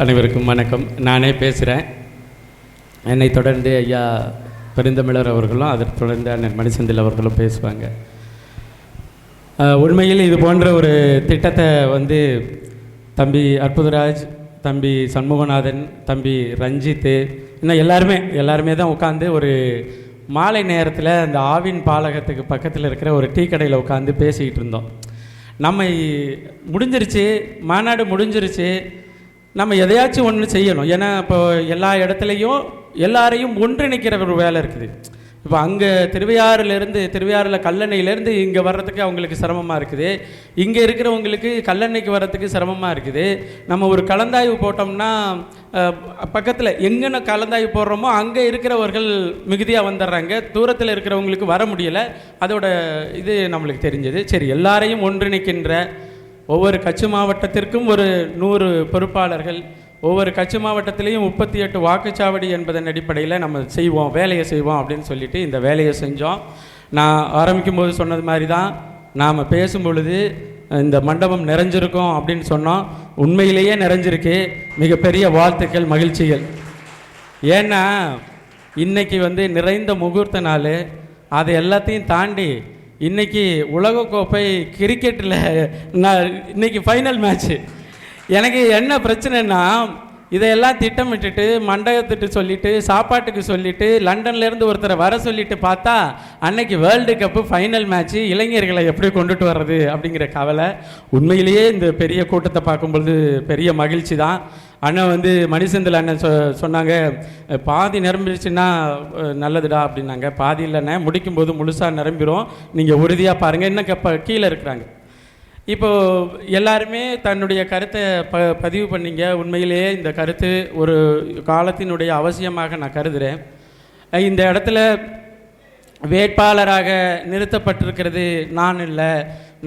அனைவருக்கும் வணக்கம். நானே பேசுகிறேன். என்னை தொடர்ந்து ஐயா பெருந்தமிழர் அவர்களும் அதற்கு தொடர்ந்து அண்ணன் மணிசெந்தில் அவர்களும் பேசுவாங்க. உண்மையில் இது போன்ற ஒரு திட்டத்தை தம்பி அற்புதராஜ், தம்பி சண்முகநாதன், தம்பி ரஞ்சித்து, இன்னும் எல்லாருமே தான் உட்காந்து ஒரு மாலை நேரத்தில் அந்த ஆவின் பாலகத்துக்கு பக்கத்தில் இருக்கிற ஒரு டீ கடையில் உட்காந்து பேசிக்கிட்டு இருந்தோம். நம்ம முடிஞ்சிருச்சு, மாநாடு முடிஞ்சிருச்சு, நம்ம எதையாச்சும் ஒன்று செய்யணும். ஏன்னா இப்போ எல்லா இடத்துலையும் எல்லாரையும் ஒன்றிணைக்கிற ஒரு வேலை இருக்குது. இப்போ அங்கே திருவையாறில் கல்லணையிலேருந்து இங்கே வர்றதுக்கு அவங்களுக்கு சிரமமாக இருக்குது, இங்கே இருக்கிறவங்களுக்கு கல்லணைக்கு வர்றதுக்கு சிரமமாக இருக்குது. நம்ம ஒரு கலந்தாய்வு போட்டோம்னா பக்கத்தில் எங்கன்னு கலந்தாய்வு போடுறோமோ அங்கே இருக்கிறவர்கள் மிகுதியாக வந்துடுறாங்க, தூரத்தில் இருக்கிறவங்களுக்கு வர முடியலை. அதோட இது நம்மளுக்கு தெரிஞ்சது. சரி, எல்லாரையும் ஒன்றிணைக்கின்ற ஒவ்வொரு கட்சி மாவட்டத்திற்கும் ஒரு 100 பொறுப்பாளர்கள், ஒவ்வொரு கட்சி மாவட்டத்திலையும் 38 வாக்குச்சாவடி என்பதன் அடிப்படையில் நம்ம வேலையை செய்வோம் அப்படின்னு சொல்லிட்டு இந்த வேலையை செஞ்சோம். நான் ஆரம்பிக்கும் போது சொன்னது மாதிரி தான், நாம் பேசும் பொழுது இந்த மண்டபம் நிறைஞ்சிருக்கும் அப்படின்னு சொன்னோம். உண்மையிலேயே நிறைஞ்சிருக்கு. மிகப்பெரிய வாழ்த்துக்கள், மகிழ்ச்சிகள். ஏன்னா இன்றைக்கி நிறைந்த முகூர்த்த நாள். அதை எல்லாத்தையும் தாண்டி இன்றைக்கி உலகக்கோப்பை கிரிக்கெட்டில் இன்றைக்கி ஃபைனல் மேட்ச்சு. எனக்கு என்ன பிரச்சனைன்னா, இதையெல்லாம் திட்டமிட்டுட்டு மண்டபத்துட்டு சொல்லிவிட்டு சாப்பாட்டுக்கு சொல்லிவிட்டு லண்டன்லேருந்து ஒருத்தரை வர சொல்லிட்டு பார்த்தா அன்னைக்கு வேர்ல்டு கப்பு ஃபைனல் மேட்ச்சு, இளைஞர்களை எப்படி கொண்டுட்டு வர்றது அப்படிங்கிற கவலை. உண்மையிலேயே இந்த பெரிய கூட்டத்தை பார்க்கும்பொழுது பெரிய மகிழ்ச்சி தான். அண்ணன் மணிசெந்தில் அண்ணன் சொன்னாங்க, பாதி நிரம்பிடுச்சுன்னா நல்லதுடா அப்படின்னாங்க. பாதி இல்லைண்ணே, முடிக்கும்போது முழுசாக நிரம்பிடும், நீங்கள் உறுதியாக பாருங்கள். இன்னும் கீழே இருக்கிறாங்க. இப்போது எல்லாருமே தன்னுடைய கருத்தை பதிவு பண்ணிங்க. உண்மையிலேயே இந்த கருத்து ஒரு காலத்தினுடைய அவசியமாக நான் கருதுகிறேன். இந்த இடத்துல வேட்பாளராக நிறுத்தப்பட்டிருக்கிறது நான் இல்லை,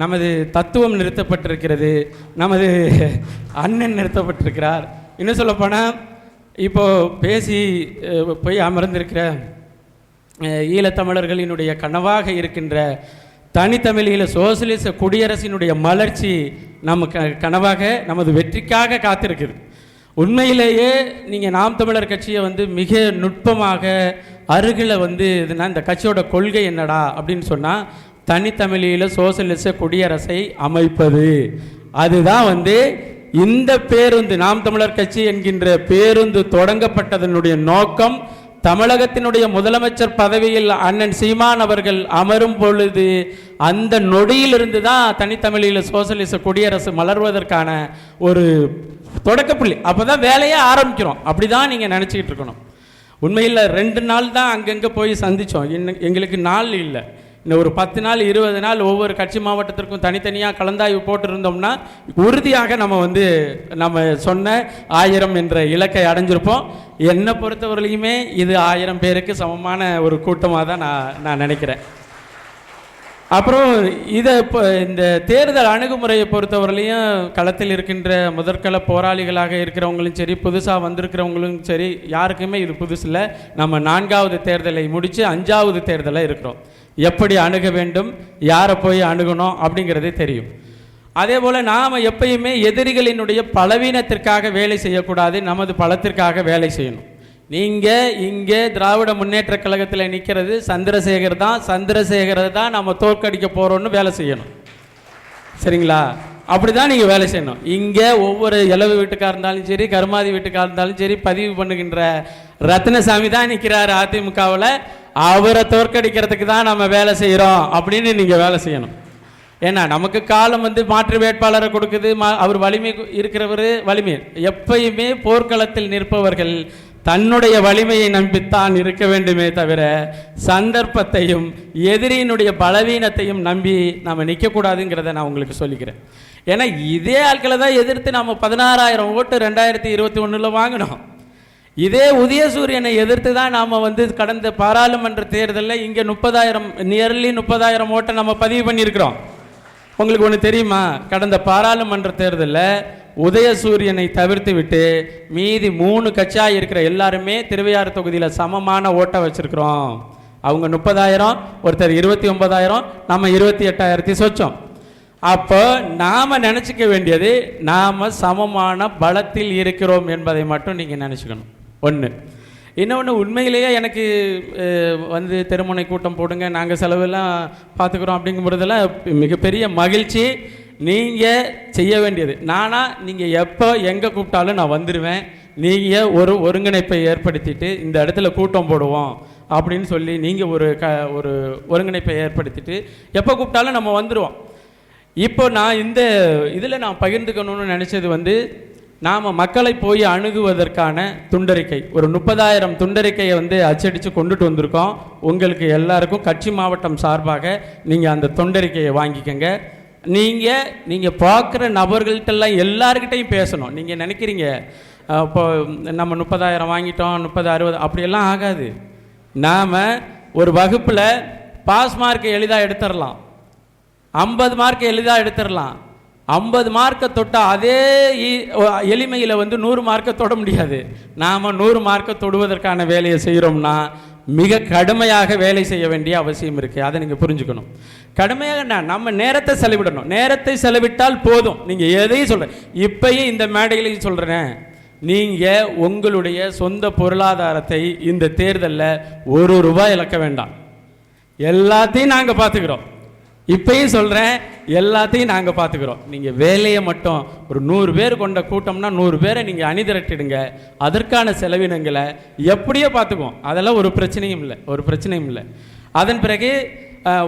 நமது தத்துவம் நிறுத்தப்பட்டிருக்கிறது, நமது அண்ணன் நிறுத்தப்பட்டிருக்கிறார். இன்னும் சொல்லப்போனால் இப்போது பேசி போய் அமர்ந்திருக்கிற ஈழத்தமிழர்களினுடைய கனவாக இருக்கின்ற தனித்தமிழீழ சோசியலிச குடியரசினுடைய மலர்ச்சி கனவாக நமது வெற்றிக்காக காத்திருக்குது. உண்மையிலேயே நீங்கள் நாம் தமிழர் கட்சியை மிக நுட்பமாக அருகில் இதுனா இந்த கட்சியோட கொள்கை என்னடா அப்படின்னு சொன்னால், தனித்தமிழீழ சோசியலிச குடியரசை அமைப்பது. அதுதான் இந்த பேருந்து, நாம் தமிழர் கட்சி என்கின்ற பேருந்து தொடங்கப்பட்டதனுடைய நோக்கம். தமிழகத்தினுடைய முதலமைச்சர் பதவியில் அண்ணன் சீமான் அவர்கள் அமரும் பொழுது அந்த நொடியிலிருந்து தான் தனித்தமிழீழ சோசியலிச குடியரசு மலர்வதற்கான ஒரு தொடக்கப்புள்ளி. அப்போ தான் வேலையே ஆரம்பிக்கிறோம். அப்படி தான் நீங்கள் நினச்சிக்கிட்டு இருக்கணும். உண்மையில் 2 நாள் தான் அங்கங்கே போய் சந்தித்தோம். எங்களுக்கு நாள் இல்லை. இன்னும் ஒரு 10 நாள் 20 நாள் ஒவ்வொரு கட்சி மாவட்டத்திற்கும் தனித்தனியாக கலந்தாய்வு போட்டிருந்தோம்னா உறுதியாக நம்ம சொன்ன 1000 என்ற இலக்கை அடைஞ்சிருப்போம். என்னை பொறுத்தவரையிலுமே இது 1000 பேருக்கு சமமான ஒரு கூட்டமாக தான் நான் நினைக்கிறேன். அப்புறம் இப்போ இந்த தேர்தல் அணுகுமுறையை பொறுத்தவரையிலையும் களத்தில் இருக்கின்ற முதற்கள போராளிகளாக இருக்கிறவங்களும் சரி, புதுசாக வந்திருக்கிறவங்களும் சரி, யாருக்குமே இது புதுசு இல்லை. நம்ம 4வது தேர்தலை முடித்து 5வது தேர்தலில் இருக்கிறோம். எப்படி அணுக வேண்டும், யாரை போய் அணுகணும் அப்படிங்கிறதே தெரியும். அதே போல் நாம் எப்பயுமே எதிரிகளினுடைய பலவீனத்திற்காக வேலை செய்யக்கூடாது, நமது பலத்திற்காக வேலை செய்யணும். நீங்கள் இங்கே திராவிட முன்னேற்ற கழகத்தில் நிற்கிறது சந்திரசேகரை தான் நம்ம தோற்கடிக்க போகிறோன்னு வேலை செய்யணும். சரிங்களா? அப்படி தான் நீங்கள் வேலை செய்யணும். இங்கே ஒவ்வொரு இளவு வீட்டுக்காக இருந்தாலும் சரி, கருமாதி வீட்டுக்காக இருந்தாலும் சரி, பதிவு பண்ணுகின்ற ரத்னசாமி தான் நிற்கிறார் அதிமுகவில். அவரை தோற்கடிக்கிறதுக்கு தான் நம்ம வேலை செய்கிறோம் அப்படின்னு நீங்கள் வேலை செய்யணும். ஏன்னா நமக்கு காலம் மாற்று வேட்பாளரை கொடுக்குது. அவர் வலிமை இருக்கிறவர் வலிமை. எப்பயுமே போர்க்களத்தில் நிற்பவர்கள் தன்னுடைய வலிமையை நம்பித்தான் இருக்க வேண்டுமே தவிர சந்தர்ப்பத்தையும் எதிரியினுடைய பலவீனத்தையும் நம்பி நாம் நிற்கக்கூடாதுங்கிறத நான் உங்களுக்கு சொல்லிக்கிறேன். ஏன்னா இதே ஆட்களை தான் எதிர்த்து நம்ம 16,000 ஓட்டு 2021 வாங்கினோம். இதே உதயசூரியனை எதிர்த்து தான் நாம் கடந்த பாராளுமன்ற தேர்தலில் இங்கே 30,000 ஓட்டை நம்ம பதிவு பண்ணியிருக்கிறோம். உங்களுக்கு ஒன்று தெரியுமா? கடந்த பாராளுமன்ற தேர்தலில் உதயசூரியனை தவிர்த்து விட்டு மீதி 3 கட்சியாக இருக்கிற எல்லாருமே திருவையாறு தொகுதியில் சமமான ஓட்டை வச்சுருக்கிறோம். அவங்க 30,000, ஒருத்தர் 29,000, நம்ம 28,000 சொச்சோம். அப்போ நாம் நினச்சிக்க வேண்டியது நாம் சமமான பலத்தில் இருக்கிறோம் என்பதை மட்டும் நீங்கள் நினச்சிக்கணும். ஒன்று. இன்னொன்று, உண்மையிலேயே எனக்கு வந்து தெருமுனை கூட்டம் போடுங்க, நாங்கள் செலவெல்லாம் பார்த்துக்குறோம் அப்படிங்கும்போதெல்லாம் மிகப்பெரிய மகிழ்ச்சி. நீங்கள் செய்ய வேண்டியது நீங்கள் எப்போ எங்கே கூப்பிட்டாலும் நான் வந்துடுவேன். நீங்கள் ஒரு ஒருங்கிணைப்பை ஏற்படுத்திட்டு இந்த இடத்துல கூட்டம் போடுவோம் அப்படின்னு சொல்லி நீங்கள் ஒரு ஒருங்கிணைப்பை ஏற்படுத்திட்டு எப்போ கூப்பிட்டாலும் நம்ம வந்துடுவோம். இப்போ நான் இந்த இதில் நான் பகிர்ந்துக்கணும்னு நினச்சது வந்து, நாம் மக்களை போய் அணுகுவதற்கான துண்டறிக்கை ஒரு 30,000 துண்டறிக்கையை வந்து அச்சடித்து கொண்டுட்டு வந்திருக்கோம். உங்களுக்கு எல்லாருக்கும் கட்சி மாவட்டம் சார்பாக நீங்கள் அந்த துண்டறிக்கையை வாங்கிக்கங்க. நீங்கள் பார்க்குற நபர்கள்ட்டெல்லாம் எல்லாருக்கிட்டையும் பேசணும். நீங்கள் நினைக்கிறீங்க இப்போ நம்ம 30,000 வாங்கிட்டோம், 30, 60 அப்படியெல்லாம் ஆகாது. நாம் ஒரு வகுப்பில் பாஸ் மார்க்கை எளிதாக எடுத்துடலாம், 50 மார்க்கை எளிதாக எடுத்துடலாம். 50 மார்க்கை தொட்டால் அதே எளிமையில் வந்து 100 மார்க்கை தொட முடியாது. நாம் 100 மார்க்கை தொடுவதற்கான வேலையை செய்கிறோம்னா மிக கடுமையாக வேலை செய்ய வேண்டிய அவசியம் இருக்குது. அதை நீங்கள் புரிஞ்சுக்கணும். கடுமையாக நம்ம நேரத்தை செலவிடணும். நேரத்தை செலவிட்டால் போதும். நீங்கள் எதையும் சொல்கிறேன், இப்பயும் இந்த மேடையிலையும் சொல்கிறேன், நீங்கள் உங்களுடைய சொந்த பொருளாதாரத்தை இந்த தேர்தலில் ₹1 இழக்க வேண்டாம். எல்லாத்தையும் நாங்கள் பார்த்துக்கிறோம். இப்பயும் சொல்கிறேன், எல்லாத்தையும் நாங்கள் பார்த்துக்கிறோம். நீங்கள் வேலையை மட்டும் ஒரு 100 பேர் கொண்ட கூட்டம்னா 100 பேரை நீங்கள் அணிதிரட்டிடுங்க. அதற்கான செலவினங்களை எப்படியோ பார்த்துக்குவோம். அதெல்லாம் ஒரு பிரச்சனையும் இல்லை. அதன் பிறகு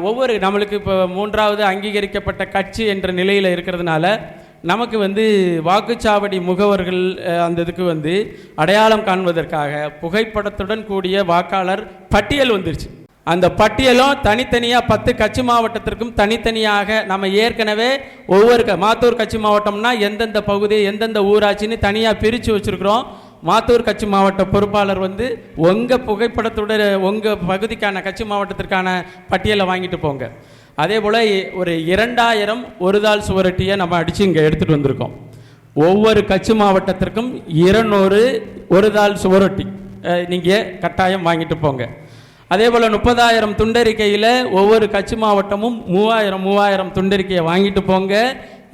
ஒவ்வொரு நம்மளுக்கு இப்போ 3வது அங்கீகரிக்கப்பட்ட கட்சி என்ற நிலையில் இருக்கிறதுனால நமக்கு வந்து வாக்குச்சாவடி முகவர்கள் அந்த இதுக்கு வந்து அடையாளம் காண்பதற்காக புகைப்படத்துடன் கூடிய வாக்காளர் பட்டியல் வந்துருச்சு. அந்த பட்டியலும் தனித்தனியாக 10 கட்சி மாவட்டத்திற்கும் தனித்தனியாக நம்ம ஏற்கனவே ஒவ்வொரு மாத்தூர் கட்சி மாவட்டம்னா எந்தெந்த பகுதி எந்தெந்த ஊராட்சின்னு தனியாக பிரித்து வச்சுருக்கிறோம். மாத்தூர் கட்சி மாவட்ட பொறுப்பாளர் வந்து உங்கள் புகைப்படத்துடன் உங்கள் பகுதிக்கான கட்சி மாவட்டத்திற்கான பட்டியலை வாங்கிட்டு போங்க. அதே போல் ஒரு 2000 1 சுவரொட்டியை நம்ம அடித்து இங்கே எடுத்துகிட்டு வந்திருக்கோம். ஒவ்வொரு கட்சி மாவட்டத்திற்கும் 200 1 சுவரொட்டி நீங்கள் கட்டாயம் வாங்கிட்டு போங்க. அதே போல் 30,000 துண்டறிக்கையில் ஒவ்வொரு கட்சி மாவட்டமும் 3000 துண்டறிக்கையை வாங்கிட்டு போங்க.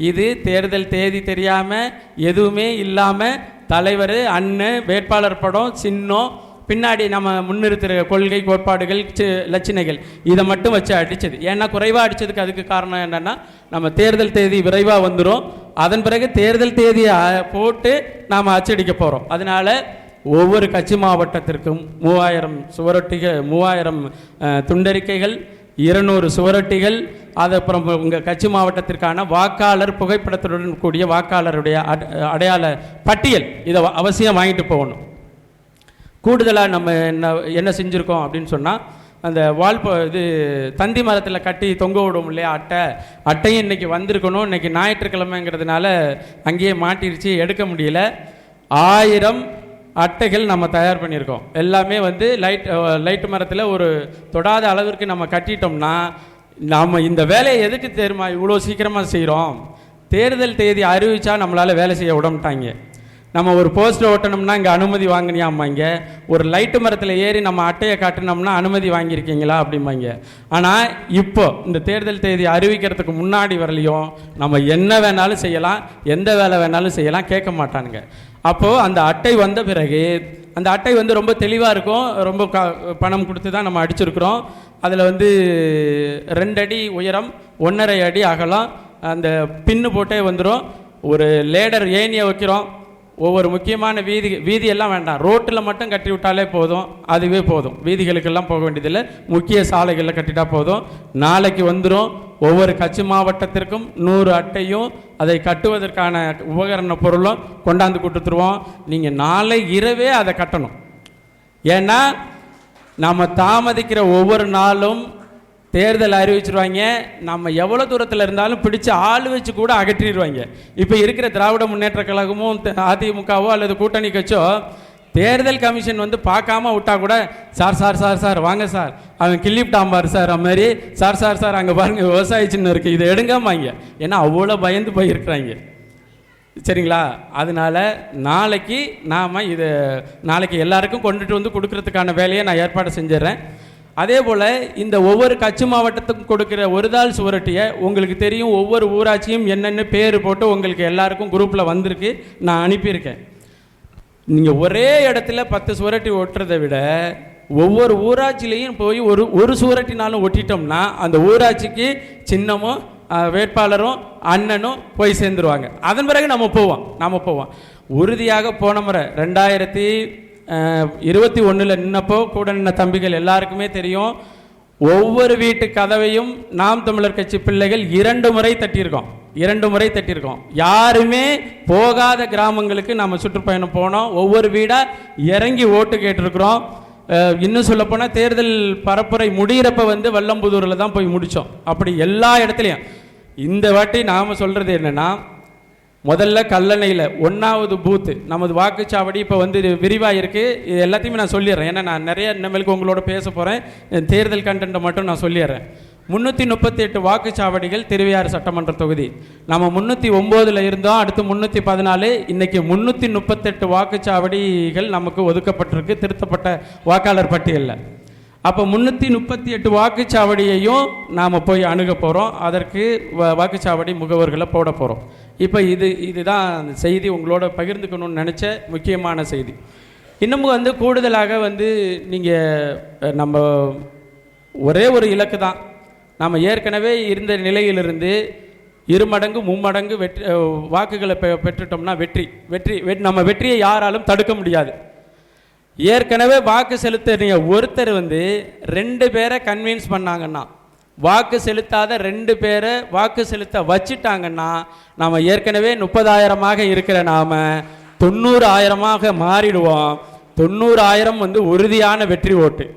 இது தேர்தல் தேதி தெரியாமல் எதுவுமே இல்லாமல் தலைவர் அண்ணன் வேட்பாளர் படம் சின்னம் பின்னாடி நம்ம முன்னிறுத்துகிற கொள்கை கோட்பாடுகள் லட்சணைகள் இதை மட்டும் வச்சு அடித்தது. ஏன்னா குறைவாக அடித்ததுக்கு அதுக்கு காரணம் என்னென்னா நம்ம தேர்தல் தேதி விரைவாக வந்துடும். அதன் பிறகு தேர்தல் தேதியை போட்டு நாம் அச்சடிக்க போகிறோம். அதனால் ஒவ்வொரு கட்சி மாவட்டத்திற்கும் 3000 சுவரொட்டிகள் 3000 துண்டறிக்கைகள் 200 சுவரொட்டிகள் அதுக்கப்புறம் உங்கள் கட்சி மாவட்டத்திற்கான வாக்காளர் புகைப்படத்துடன் கூடிய வாக்காளருடைய அடையாள பட்டியல் இதை அவசியம் வாங்கிட்டு போகணும். கூடுதலாக நம்ம என்ன செஞ்சுருக்கோம் அப்படின்னு சொன்னால், அந்த இது தந்தி மரத்தில் கட்டி தொங்க விடும் இல்லையா அட்டையும் இன்றைக்கி வந்திருக்கணும். இன்றைக்கி ஞாயிற்றுக்கிழமைங்கிறதுனால அங்கேயே மாட்டிருச்சு, எடுக்க முடியல. 1000 அட்டைகள் நம்ம தயார் பண்ணியிருக்கோம். எல்லாமே வந்து லைட்டு மரத்தில் ஒரு தொடாத அளவிற்கு நம்ம கட்டிட்டோம்னா நாம் இந்த வேலையை எதுக்கு தெரியுமா இவ்வளோ சீக்கிரமாக செய்கிறோம்? தேர்தல் தேதி அறிவித்தா நம்மளால் வேலை செய்ய விடமாட்டாங்க. நம்ம ஒரு போஸ்டர் ஓட்டணும்னா இங்கே அனுமதி வாங்கினியாம்பாங்க. ஒரு லைட்டு மரத்தில் ஏறி நம்ம அட்டையை காட்டினோம்னா அனுமதி வாங்கியிருக்கீங்களா அப்படிம்பாங்க. ஆனால் இப்போ இந்த தேர்தல் தேதி அறிவிக்கிறதுக்கு முன்னாடி வரலையும் நம்ம என்ன வேணாலும் செய்யலாம், எந்த வேலை வேணாலும் செய்யலாம், கேட்க மாட்டானுங்க. அப்போது அந்த அட்டை வந்த பிறகு அந்த அட்டை வந்து ரொம்ப தெளிவாக இருக்கும். ரொம்ப பணம் கொடுத்து தான் நம்ம அடிச்சிருக்கிறோம். அதில் வந்து 2 அடி உயரம் 1.5 அடி அகலம் அந்த பின்னு போட்டே வந்துடும். ஒரு லேடர் ஏணியை வைக்கிறோம். ஒவ்வொரு முக்கியமான வீதியெல்லாம் வேண்டாம், ரோட்டில் மட்டும் கட்டி விட்டாலே போதும், அதுவே போதும். வீதிகளுக்கெல்லாம் போக வேண்டியதில்லை, முக்கிய சாலைகளில் கட்டிட்டா போதும். நாளைக்கு வந்துடும். ஒவ்வொரு கட்சி மாவட்டத்திற்கும் 100 அட்டையும் அதை கட்டுவதற்கான உபகரண பொருளும் கொண்டாந்து கொடுத்துருவோம். நீங்கள் நாளை இரவே அதை கட்டணும். ஏன்னா நம்ம தாமதிக்கிற ஒவ்வொரு நாளும் தேர்தல் அறிவிச்சிருவாங்க. நம்ம எவ்வளோ தூரத்தில் இருந்தாலும் பிடிச்சி ஆள் வச்சு கூட அகற்றிடுவாங்க. இப்போ இருக்கிற திராவிட முன்னேற்ற கழகமும் அதிமுகவோ அல்லது கூட்டணி கட்சியோ தேர்தல் கமிஷன் வந்து பார்க்காம விட்டா கூட சார் சார் சார் சார் வாங்க சார் அவன் கிள்ளிவிட்டாம்பார் சார் அது மாதிரி சார் சார் சார் அங்கே பாருங்கள் விவசாய சின்னம் இருக்குது இதை எடுங்காமாங்க. ஏன்னா அவ்வளோ பயந்து போயிருக்கிறாங்க. சரிங்களா? அதனால் நாளைக்கு நாம் நாளைக்கு எல்லாருக்கும் கொண்டுட்டு வந்து கொடுக்கறதுக்கான வேலையை நான் ஏற்பாடு செஞ்சிடறேன். அதே போல் இந்த ஒவ்வொரு கட்சி மாவட்டத்துக்கும் கொடுக்குற ஒரு தாள் சுவரொட்டியை உங்களுக்கு தெரியும், ஒவ்வொரு ஊராட்சியும் என்னென்ன பேர் போட்டு உங்களுக்கு எல்லாருக்கும் குரூப்பில் வந்திருக்கு, நான் அனுப்பியிருக்கேன். நீங்கள் ஒரே இடத்துல 10 சுவரொட்டி ஒட்டுறதை விட ஒவ்வொரு ஊராட்சியிலையும் போய் ஒரு சுவரொட்டினாலும் ஒட்டிட்டோம்னா அந்த ஊராட்சிக்கு சின்னமும் வேட்பாளரும் அண்ணனும் போய் சேர்ந்துருவாங்க. அதன் பிறகு நம்ம போவோம். உறுதியாக போன முறை 2021 நின்னப்போ கூட நின்ன தம்பிகள் எல்லாருக்குமே தெரியும், ஒவ்வொரு வீட்டு கதவையும் நாம் தமிழர் கட்சி பிள்ளைகள் 2 முறை தட்டியிருக்கோம். யாருமே போகாத கிராமங்களுக்கு நம்ம சுற்றுப்பயணம் போனோம், ஒவ்வொரு வீடாக இறங்கி ஓட்டு கேட்டிருக்கிறோம். இன்னும் சொல்லப்போனால் தேர்தல் பரப்புரை முடிகிறப்ப வல்லம்புதூரில் தான் போய் முடித்தோம். அப்படி எல்லா இடத்துலையும் இந்த வாட்டி நாம் சொல்கிறது என்னென்னா, முதல்ல கல்லணையில் 1வது பூத்து நமது வாக்குச்சாவடி இப்போ விரிவாக இருக்குது. இது எல்லாத்தையுமே நான் சொல்லிடுறேன், ஏன்னா நான் நிறைய இனிமேலுக்கு உங்களோட பேச போகிறேன். தேர்தல் கண்டென்ட்டை மட்டும் நான் சொல்லிடுறேன். 338 வாக்குச்சாவடிகள் திருவையாறு சட்டமன்ற தொகுதி. நம்ம 309 இருந்தோம், அடுத்து 314, இன்றைக்கி 338 வாக்குச்சாவடிகள் நமக்கு ஒதுக்கப்பட்டிருக்கு திருத்தப்பட்ட வாக்காளர் பட்டியலில். அப்போ 338 வாக்குச்சாவடியையும் நாம் போய் அணுக போகிறோம். அதற்கு வாக்குச்சாவடி முகவர்களை போட போகிறோம். இப்போ இதுதான் செய்தி உங்களோட பகிர்ந்துக்கணும்னு நினச்ச முக்கியமான செய்தி. இன்னமும் கூடுதலாக நீங்கள் நம்ம ஒரே ஒரு இலக்கு தான், நம்ம ஏற்கனவே இருந்த நிலையிலிருந்து 2 மடங்கு 3 மடங்கு வாக்குகளை பெற்றுட்டோம்னா நம்ம வெற்றியை யாராலும் தடுக்க முடியாது. ஏற்கனவே வாக்கு செலுத்த ஒருத்தர் 2 பேரை கன்வின்ஸ் பண்ணாங்கன்னா, வாக்கு செலுத்தாத 2 பேரை வாக்கு செலுத்த வச்சுட்டாங்கன்னா, நாம் ஏற்கனவே 30,000 இருக்கிற நாம் 90,000 மாறிடுவோம். 90,000 உறுதியான வெற்றி ஓட்டு.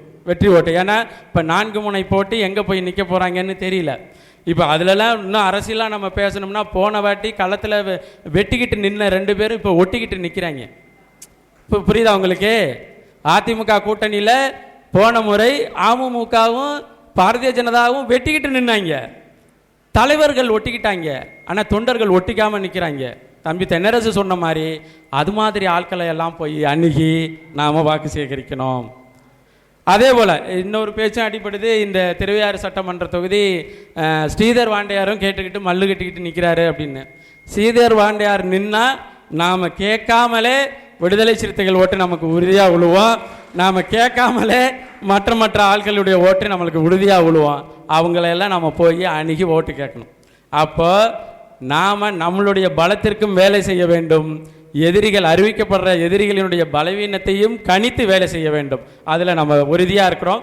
ஏன்னா இப்போ 4 முனை போட்டு எங்கே போய் நிற்க போகிறாங்கன்னு தெரியல. இப்போ அதிலலாம் இன்னும் அரசியலாக நம்ம பேசணும்னா, போன வாட்டி களத்தில் வெட்டிக்கிட்டு நின்ன 2 பேரும் இப்போ ஒட்டிக்கிட்டு நிற்கிறாங்க. இப்போ புரியுதா உங்களுக்கு? அதிமுக கூட்டணியில் போன முறை அமமுகவும் பாரதிய ஜனதாவும் வெட்டிக்கிட்டு நின்னாங்க, தலைவர்கள் ஒட்டிக்கிட்டாங்க, ஆனால் தொண்டர்கள் ஒட்டிக்காமல் நிற்கிறாங்க. தம்பி தென்னரசு சொன்ன மாதிரி அது மாதிரி ஆட்களை எல்லாம் போய் அணுகி நாம் வாக்கு சேகரிக்கணும். அதே போல் இன்னொரு பேச்சும் அடிப்படுது. இந்த திருவையாறு சட்டமன்ற தொகுதி ஸ்ரீதர் வாண்டையாரும் கேட்டுக்கிட்டு மல்லு கட்டிக்கிட்டு நிற்கிறாரு அப்படின்னு. ஸ்ரீதர் வாண்டையார் நின்னா நாம் கேட்காமலே விடுதலை சிறுத்தைகள் ஓட்டு நமக்கு உறுதியாக விழுவோம். நாம் கேட்காமலே மற்ற ஆட்களுடைய ஓட்டு நம்மளுக்கு உறுதியாக விழுவோம். அவங்களெல்லாம் நம்ம போய் அணுகி ஓட்டு கேட்கணும். அப்போ நாம் நம்மளுடைய பலத்திற்கும் வேலை செய்ய வேண்டும். அறிவிக்கப்படுற எதிரிகளினுடைய பலவீனத்தையும் கணித்து வேலை செய்ய வேண்டும். அதில் நம்ம உறுதியாக இருக்கிறோம்.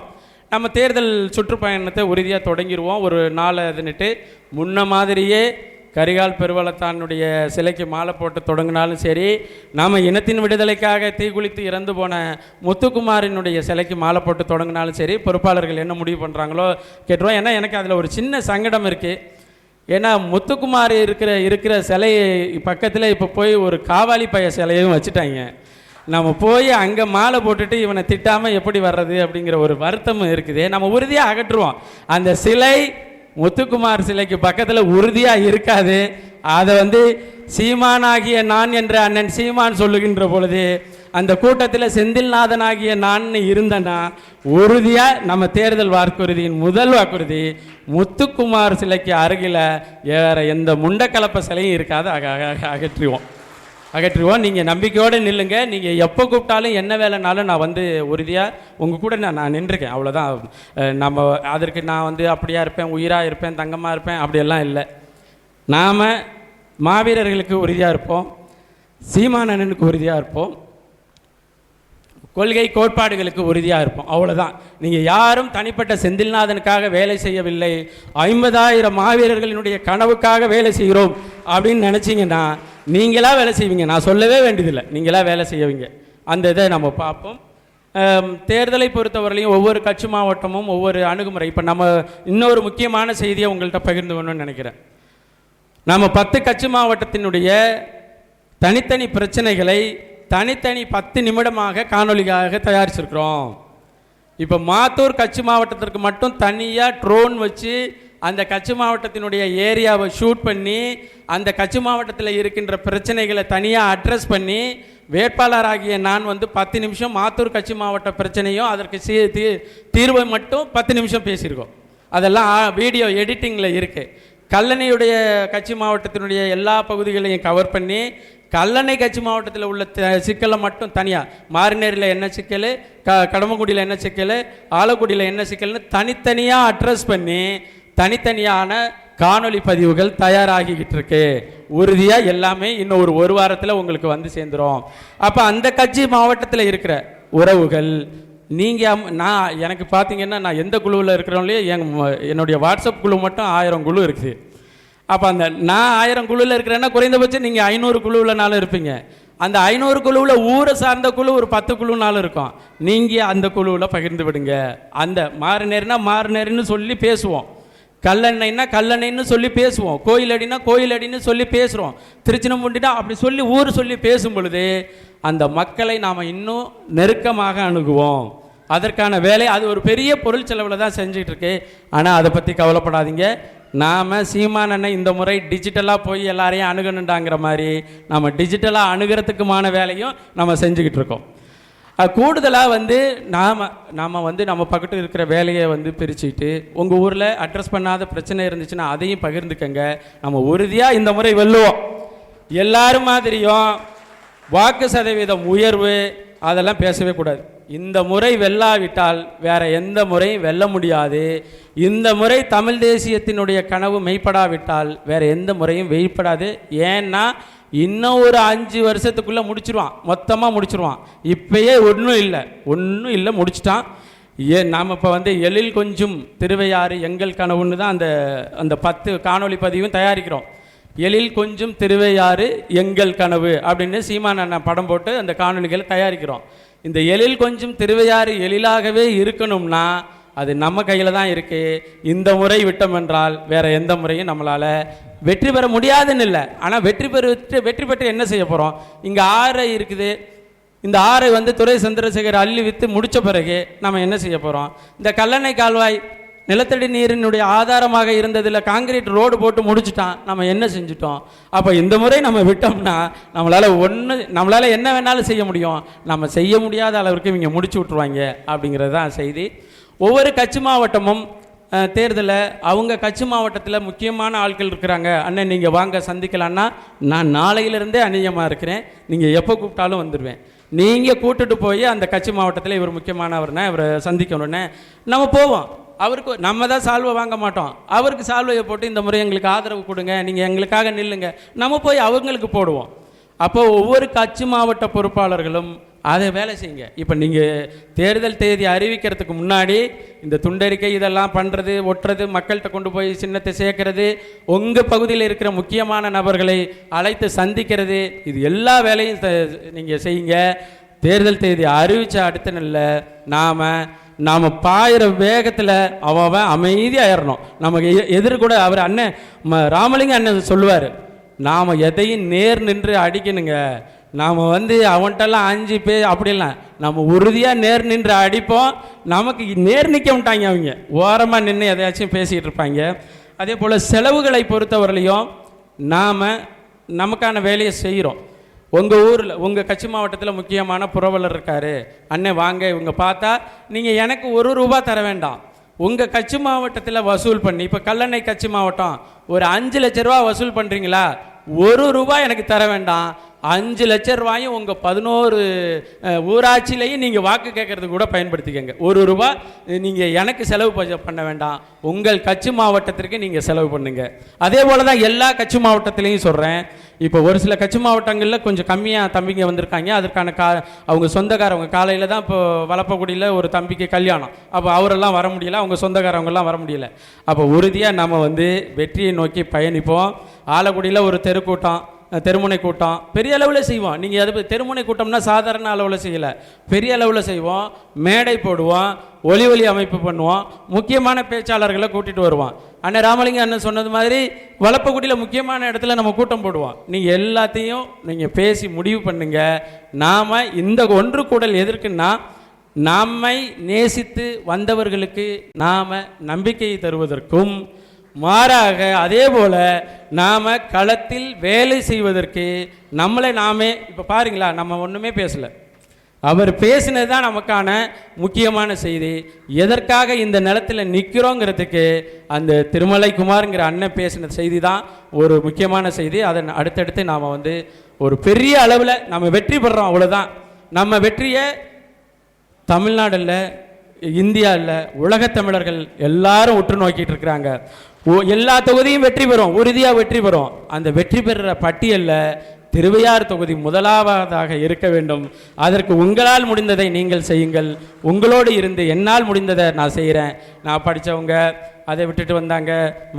நம்ம தேர்தல் சுற்றுப்பயணத்தை உறுதியாக தொடங்கிடுவோம். ஒரு 4 முன்ன மாதிரியே கரிகால் பெருவளத்தானுடைய சிலைக்கு மாலை போட்டு தொடங்கினாலும் சரி, நாம் இனத்தின் விடுதலைக்காக தீக்குளித்து இறந்து போன முத்துக்குமாரினுடைய சிலைக்கு மாலை போட்டு தொடங்கினாலும் சரி, பொறுப்பாளர்கள் என்ன முடிவு பண்ணுறாங்களோ கேட்டுருவோம். ஏன்னா எனக்கு அதில் ஒரு சின்ன சங்கடம் இருக்குது. ஏன்னா முத்துக்குமார் இருக்கிற சிலையை பக்கத்தில் இப்போ போய் ஒரு காவாலி பைய சிலையும் வச்சுட்டாங்க. நம்ம போய் அங்கே மாலை போட்டுட்டு இவனை திட்டாமல் எப்படி வர்றது அப்படிங்கிற ஒரு வருத்தமும் இருக்குது. நம்ம உறுதியாக அகற்றுவோம். அந்த சிலை முத்துக்குமார் சிலைக்கு பக்கத்தில் உறுதியாக இருக்காது. அதை சீமானாகிய நான் என்ற அண்ணன் சீமான் சொல்லுகின்ற பொழுது அந்த கூட்டத்தில் செந்தில்நாதனாகிய நான் இருந்தேன்னா உறுதியாக நம்ம தேர்தல் வாக்குறுதியின் முதல் வாக்குறுதி முத்துக்குமார் சிலைக்கு அருகில் வேறு எந்த முண்டக்கலப்ப சிலையும் இருக்காது, அகற்றுவோம். நீங்கள் நம்பிக்கையோடு நில்லுங்க. நீங்கள் எப்போ கூப்பிட்டாலும் என்ன வேலைனாலும் நான் உறுதியாக உங்கள் கூட நான் நின்றுருக்கேன். அவ்வளோதான். நம்ம அதற்கு நான் அப்படியா இருப்பேன், உயிராக இருப்பேன், தங்கமாக இருப்பேன் அப்படியெல்லாம் இல்லை. நாம் மாவீரர்களுக்கு உறுதியாக இருப்போம், சீமானனுக்கு உறுதியாக இருப்போம், கொள்கை கோட்பாடுகளுக்கு உறுதியாக இருப்போம். அவ்வளோதான். நீங்கள் யாரும் தனிப்பட்ட செந்தில்நாதனுக்காக வேலை செய்யவில்லை, 50,000 மாவீரர்களினுடைய கனவுக்காக வேலை செய்கிறோம் அப்படின்னு நினச்சிங்கன்னா நீங்களாக வேலை செய்வீங்க. நான் சொல்லவே வேண்டியதில்லை, நீங்களாக வேலை செய்வீங்க. அந்த இதை நம்ம பார்ப்போம். தேர்தலை பொறுத்தவரையிலையும் ஒவ்வொரு கட்சி மாவட்டமும் ஒவ்வொரு அணுகுமுறை. இப்போ நம்ம இன்னொரு முக்கியமான செய்தியை உங்கள்கிட்ட பகிர்ந்துக்கணும்னு நினைக்கிறேன். நம்ம 10 கட்சி மாவட்டத்தினுடைய தனித்தனி பிரச்சனைகளை தனித்தனி 10 நிமிடமாக காணொலிக்காக தயாரிச்சிருக்கிறோம். இப்போ மாத்தூர் கட்சி மாவட்டத்திற்கு மட்டும் தனியாக ட்ரோன் வச்சு அந்த கட்சி மாவட்டத்தினுடைய ஏரியாவை ஷூட் பண்ணி அந்த கட்சி மாவட்டத்தில் இருக்கின்ற பிரச்சனைகளை தனியாக அட்ரஸ் பண்ணி வேட்பாளராகிய நான் வந்து 10 நிமிஷம் மாத்தூர் கட்சி மாவட்ட பிரச்சனையும் அதற்கு தீர்வை மட்டும் 10 நிமிஷம் பேசியிருக்கோம். அதெல்லாம் வீடியோ எடிட்டிங்கில் இருக்குது. கல்லணையுடைய கட்சி மாவட்டத்தினுடைய எல்லா பகுதிகளையும் கவர் பண்ணி கல்லணை கட்சி மாவட்டத்தில் உள்ள சிக்கலை மட்டும் தனியாக, மாரினேரியில் என்ன சிக்கல், கடம்பங்குடியில் என்ன சிக்கல், ஆலக்குடியில் என்ன சிக்கல்னு தனித்தனியாக அட்ரஸ் பண்ணி தனித்தனியான காணொளி பதிவுகள் தயாராகிக்கிட்டு இருக்கு. உறுதியாக எல்லாமே இன்னும் ஒரு வாரத்தில் உங்களுக்கு வந்து சேர்ந்துடும். அப்போ அந்த கட்சி மாவட்டத்தில் இருக்கிற உறவுகள் நீங்கள் எனக்கு பார்த்தீங்கன்னா நான் எந்த குழுவில் இருக்கிறோம்லையே என்னுடைய வாட்ஸ்அப் குழு மட்டும் 1000 குழு இருக்குது. அப்போ அந்த நான் 1000 குழுவில் இருக்கிறேன்னா குறைந்தபட்சம் நீங்கள் 500 குழுவில்னாலும் இருப்பீங்க. அந்த 500 குழுவில் ஊரை சார்ந்த குழு ஒரு 10 குழுனாலும் இருக்கும். நீங்கள் அந்த குழுவில் பகிர்ந்து விடுங்க. அந்த மாறுநேர்னா மாறுநேர்னு சொல்லி பேசுவோம், கல்லணைன்னா கல்லணைன்னு சொல்லி பேசுவோம், கோயிலடினா கோயிலடின்னு சொல்லி பேசுகிறோம், திருச்சினம்புண்டினா அப்படி சொல்லி ஊர் சொல்லி பேசும் பொழுது அந்த மக்களை நாம் இன்னும் நெருக்கமாக அணுகுவோம். அதற்கான வேலை அது ஒரு பெரிய பொருள் செலவில் தான் செஞ்சுட்டு இருக்கு. ஆனால் அதை பற்றி கவலைப்படாதீங்க. நாம் சீமானனை இந்த முறை டிஜிட்டலாக போய் எல்லாரையும் அணுகணுண்டாங்கிற மாதிரி நம்ம டிஜிட்டலாக அணுகிறதுக்குமான வேலையும் நம்ம செஞ்சுக்கிட்டு இருக்கோம். கூடுதலாக வந்து நம்ம பக்கத்து இருக்கிற வேலையை வந்து பிரிச்சுக்கிட்டு உங்கள் ஊரில் அட்ரஸ் பண்ணாத பிரச்சனை இருந்துச்சுன்னா அதையும் பகிர்ந்துக்கங்க. நம்ம உறுதியாக இந்த முறை வெல்லுவோம். எல்லாரும் மாதிரியும் வாக்கு சதவீதம் உயர்வு அதெல்லாம் பேசவே கூடாது. இந்த முறை வெல்லாவிட்டால் வேற எந்த முறையும் வெல்ல முடியாது. இந்த முறை தமிழ் தேசியத்தினுடைய கனவு மெய்ப்படாவிட்டால் வேற எந்த முறையும் மெய்ப்படாது. ஏன்னா இன்னும் ஒரு 5 வருஷத்துக்குள்ளே முடிச்சிருவான், மொத்தமாக முடிச்சிருவான். இப்பயே ஒன்றும் இல்லை முடிச்சிட்டான். நாம் இப்போ வந்து எழில் கொஞ்சம் திருவையாறு எங்கள் கனவுன்னு தான் அந்த 10 காணொளி பதிவும் தயாரிக்கிறோம். எழில் கொஞ்சம் திருவையாறு எங்கள் கனவு அப்படின்னு சீமான் அண்ணன் படம் போட்டு அந்த காணொலிகளை தயாரிக்கிறோம். இந்த எழில் கொஞ்சம் திருவையாறு எழிலாகவே இருக்கணும்னா அது நம்ம கையில் தான் இருக்குது. இந்த முறை விட்டோம் என்றால் வேறு எந்த முறையும் நம்மளால் வெற்றி பெற முடியாதுன்னு இல்லை. ஆனால் வெற்றி பெற்று என்ன செய்ய போகிறோம்? இங்கே 6 இருக்குது. இந்த 6 வந்து துரை சந்திரசேகர் அள்ளி விற்று முடித்த பிறகு நம்ம என்ன செய்ய போகிறோம்? இந்த கல்லணை கால்வாய் நிலத்தடி நீரினுடைய ஆதாரமாக இருந்ததில் காங்கிரீட் ரோடு போட்டு முடிச்சுட்டான். நம்ம என்ன செஞ்சுட்டோம்? அப்போ இந்த முறை நம்ம விட்டோம்னா நம்மளால் என்ன வேணாலும் செய்ய முடியும். நம்ம செய்ய முடியாத அளவிற்கு இவங்க முடிச்சு விட்ருவாங்க அப்படிங்கிறது தான் செய்தி. ஒவ்வொரு கட்சி மாவட்டமும் தேர்தலில் அவங்க கட்சி மாவட்டத்தில் முக்கியமான ஆட்கள் இருக்கிறாங்க. அண்ணன் நீங்கள் வாங்க சந்திக்கலான்னா நான் நாளையிலிருந்தே அந்நியமாக இருக்கிறேன். நீங்கள் எப்போ கூப்பிட்டாலும் வந்துடுவேன். நீங்கள் கூட்டுட்டு போய் அந்த கட்சி மாவட்டத்தில் இவர் முக்கியமானவர்னா இவரை சந்திக்கணுன்னே நம்ம போவோம். அவருக்கு நம்ம தான் சால்வை வாங்க மாட்டோம். அவருக்கு சால்வையை போட்டு இந்த முறை எங்களுக்கு ஆதரவு கொடுங்க, நீங்கள் எங்களுக்காக நில்லுங்க, நம்ம போய் அவங்களுக்கு போடுவோம். அப்போ ஒவ்வொரு கட்சி மாவட்ட பொறுப்பாளர்களும் அதை வேலை செய்யுங்க. இப்போ நீங்கள் தேர்தல் தேதி அறிவிக்கிறதுக்கு முன்னாடி இந்த துண்டறிக்கை இதெல்லாம் பண்ணுறது, ஒட்டுறது, மக்கள்கிட்ட கொண்டு போய் சின்னத்தை சேர்க்கறது, உங்கள் பகுதியில் இருக்கிற முக்கியமான நபர்களை அழைத்து சந்திக்கிறது, இது எல்லா வேலையும் நீங்கள் செய்யுங்க. தேர்தல் தேதி அறிவித்த அடுத்த நாளில் நாம் பாயிற வேகத்தில் அவன் அமைதியாயிடணும். நமக்கு எதிர் கூட அவர் அண்ணன் ராமலிங்க அண்ணன் சொல்லுவார், நாம் எதையும் நேர் நின்று அடிக்கணுங்க. நாம் வந்து அவன்கிட்டலாம் 5 பேர் அப்படிலாம் நம்ம உறுதியாக நேர் நின்று அடிப்போம். நமக்கு நேர் நிற்க விட்டாங்க, அவங்க ஓரமாக நின்று எதையாச்சும் பேசிகிட்டு இருப்பாங்க. அதே போல் செலவுகளை பொறுத்தவரையிலையும் நாம் நமக்கான வேலையை செய்கிறோம். உங்கள் ஊரில் உங்கள் கட்சி மாவட்டத்தில் முக்கியமான புரவலர் இருக்கார், அண்ணன் வாங்க இவங்க பார்த்தா நீங்கள் எனக்கு 1 ரூபா தர வேண்டாம். உங்கள் கட்சி மாவட்டத்தில் வசூல் பண்ணி, இப்போ கல்லணை கட்சி மாவட்டம் ஒரு 5 லட்ச ரூபா வசூல் பண்ணுறீங்களா, 1 ரூபா எனக்கு தர வேண்டாம். 5 லட்ச ரூபாயும் உங்கள் 11 ஊராட்சியிலையும் நீங்கள் வாக்கு கேட்கறது கூட பயன்படுத்திக்கங்க. 1 ரூபா நீங்கள் எனக்கு செலவு பண்ண வேண்டாம், உங்கள் கட்சி மாவட்டத்திற்கு நீங்கள் செலவு பண்ணுங்க. அதே போல் தான் எல்லா கட்சி மாவட்டத்திலையும் சொல்கிறேன். இப்போ ஒரு சில கட்சி மாவட்டங்களில் கொஞ்சம் கம்மியாக தம்பிங்க வந்திருக்காங்க. அதற்கான அவங்க சொந்தக்காரவங்க காலையில் தான் இப்போ வளப்பக்குடியில் ஒரு தம்பிக்கு கல்யாணம், அப்போ அவரெல்லாம் வர முடியல, அவங்க சொந்தக்காரவங்கெல்லாம் வர முடியல. அப்போ உறுதியாக நம்ம வந்து வெற்றியை நோக்கி பயணிப்போம். ஆலக்குடியில் ஒரு தெருக்கூட்டம், தெருமுனை கூட்டம் பெரிய அளவில் செய்வோம். நீங்கள் அது தெருமுனை கூட்டம்னா சாதாரண அளவில் செய்யலை, பெரிய அளவில் செய்வோம். மேடை போடுவோம், ஒலி அமைப்பு பண்ணுவோம், முக்கியமான பேச்சாளர்களை கூட்டிகிட்டு வருவோம். அண்ணன் ராமலிங்க அண்ணன் சொன்னது மாதிரி வளப்பக்குடியில் முக்கியமான இடத்துல நம்ம கூட்டம் போடுவோம். நீங்கள் எல்லாத்தையும் நீங்கள் பேசி முடிவு பண்ணுங்க. நாம் இந்த ஒன்று கூடல் எதற்குன்னா நம்மை நேசித்து வந்தவர்களுக்கு நாம் நம்பிக்கையை தருவதற்கும், மாறாக அதே போல் நாம் களத்தில் வேலை செய்வதற்கு நம்மளை நாமே இப்போ பாருங்களா, நம்ம ஒன்றுமே பேசலை, அவர் பேசினது தான் நமக்கான முக்கியமான செய்தி. எதற்காக இந்த நிலத்தில் நிற்கிறோங்கிறதுக்கு அந்த திருமலை குமார்ங்கிற அண்ணன் பேசின செய்தி தான் ஒரு முக்கியமான செய்தி. அதை அடுத்தடுத்து நாம் ஒரு பெரிய அளவில் நம்ம வெற்றி பெறுறோம், அவ்வளோதான். நம்ம வெற்றியை தமிழ்நாடில், இந்தியாவில், உலகத் தமிழர்கள் எல்லாரும் உற்று நோக்கிட்டு இருக்கிறாங்க. எல்லா தொகுதியும் வெற்றி பெறும், உறுதியாக வெற்றி பெறும். அந்த வெற்றி பெறுற பட்டியலில் திருவையாறு தொகுதி முதலாவதாக இருக்க வேண்டும். அதற்கு உங்களால் முடிந்ததை நீங்கள் செய்யுங்கள். உங்களோடு இருந்து என்னால் முடிந்ததை நான் செய்கிறேன். நான் படித்தவங்க அதை விட்டுட்டு வந்தாங்க,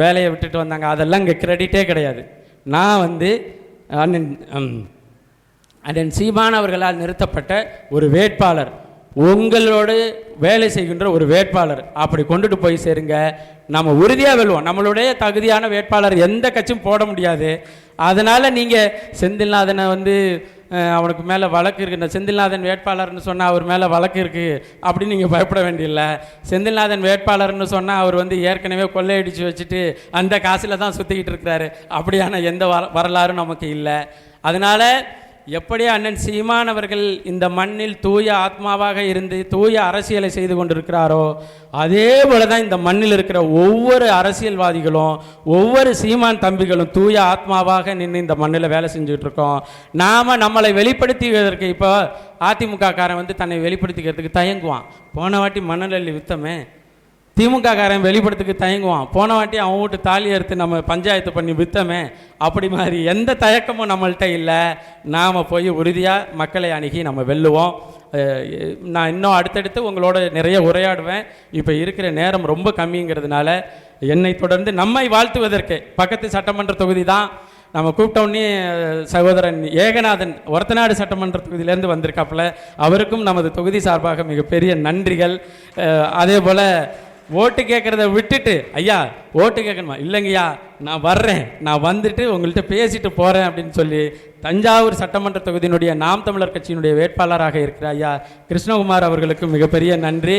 வேலையை விட்டுட்டு வந்தாங்க, அதெல்லாம் இங்கே கிரெடிட்டே கிடையாது. நான் அண்ணன் சீமான் அவர்களால் நிறுத்தப்பட்ட ஒரு வேட்பாளர், உங்களோடு வேலை செய்கின்ற ஒரு வேட்பாளர். அப்படி கொண்டுட்டு போய் சேருங்க, நம்ம உறுதியாக வெல்வோம். நம்மளுடைய தகுதியான வேட்பாளர் எந்த கட்சியும் போட முடியாது. அதனால் நீங்கள் செந்தில்நாதனை அவனுக்கு மேலே வழக்கு இருக்குது, செந்தில்நாதன் வேட்பாளர்னு சொன்னால் அவர் மேலே வழக்கு இருக்குது அப்படின்னு நீங்கள் பயப்பட வேண்டியதில்லை. செந்தில்நாதன் வேட்பாளர்னு சொன்னால் அவர் ஏற்கனவே கொள்ளையடித்து வச்சுட்டு அந்த காசில் தான் சுற்றிக்கிட்டு இருக்கிறாரு. அப்படியான எந்த வரலாறும் நமக்கு இல்லை. அதனால் எப்படி அண்ணன் சீமான் அவர்கள் இந்த மண்ணில் தூய ஆத்மாவாக இருந்து தூய அரசியலை செய்து கொண்டிருக்கிறாரோ, அதே போல தான் இந்த மண்ணில் இருக்கிற ஒவ்வொரு அரசியல்வாதிகளும், ஒவ்வொரு சீமான் தம்பிகளும் தூய ஆத்மாவாக நின்று இந்த மண்ணில் வேலை செஞ்சுட்டு இருக்கோம். நாம் நம்மளை வெளிப்படுத்திக்கிறதுக்கு, இப்போ அதிமுக காரன் தன்னை வெளிப்படுத்திக்கிறதுக்கு தயங்குவான். போன வாட்டி மணலள்ளி வித்தமே, திமுக காரன் வெளிப்படுத்துக்கு தயங்குவான். போன வாட்டி அவன் வீட்டு தாலி எடுத்து நம்ம பஞ்சாயத்து பண்ணி வித்தமே. அப்படி மாதிரி எந்த தயக்கமும் நம்மள்கிட்ட இல்லை. நாம் போய் உறுதியாக மக்களை அணுகி நம்ம வெல்லுவோம். நான் இன்னும் அடுத்தடுத்து உங்களோட நிறைய உரையாடுவேன். இப்போ இருக்கிற நேரம் ரொம்ப கம்மிங்கிறதுனால என்னை தொடர்ந்து நம்மை வாழ்த்துவதற்கு பக்கத்து சட்டமன்ற தொகுதி தான். நம்ம கூப்பிட்டோன்னே சகோதரன் ஏகநாதன் ஒரத்தநாடு சட்டமன்ற தொகுதியிலேருந்து வந்திருக்காப்புல, அவருக்கும் நமது தொகுதி சார்பாக மிகப்பெரிய நன்றிகள். அதே போல் ஓட்டு கேட்குறத விட்டுட்டு, ஐயா ஓட்டு கேட்கணுமா, இல்லைங்கய்யா நான் வர்றேன், நான் வந்துட்டு உங்கள்கிட்ட பேசிட்டு போகிறேன் அப்படின்னு சொல்லி தஞ்சாவூர் சட்டமன்ற தொகுதியினுடைய நாம் தமிழர் கட்சியினுடைய வேட்பாளராக இருக்கிற ஐயா கிருஷ்ணகுமார் அவர்களுக்கு மிகப்பெரிய நன்றி.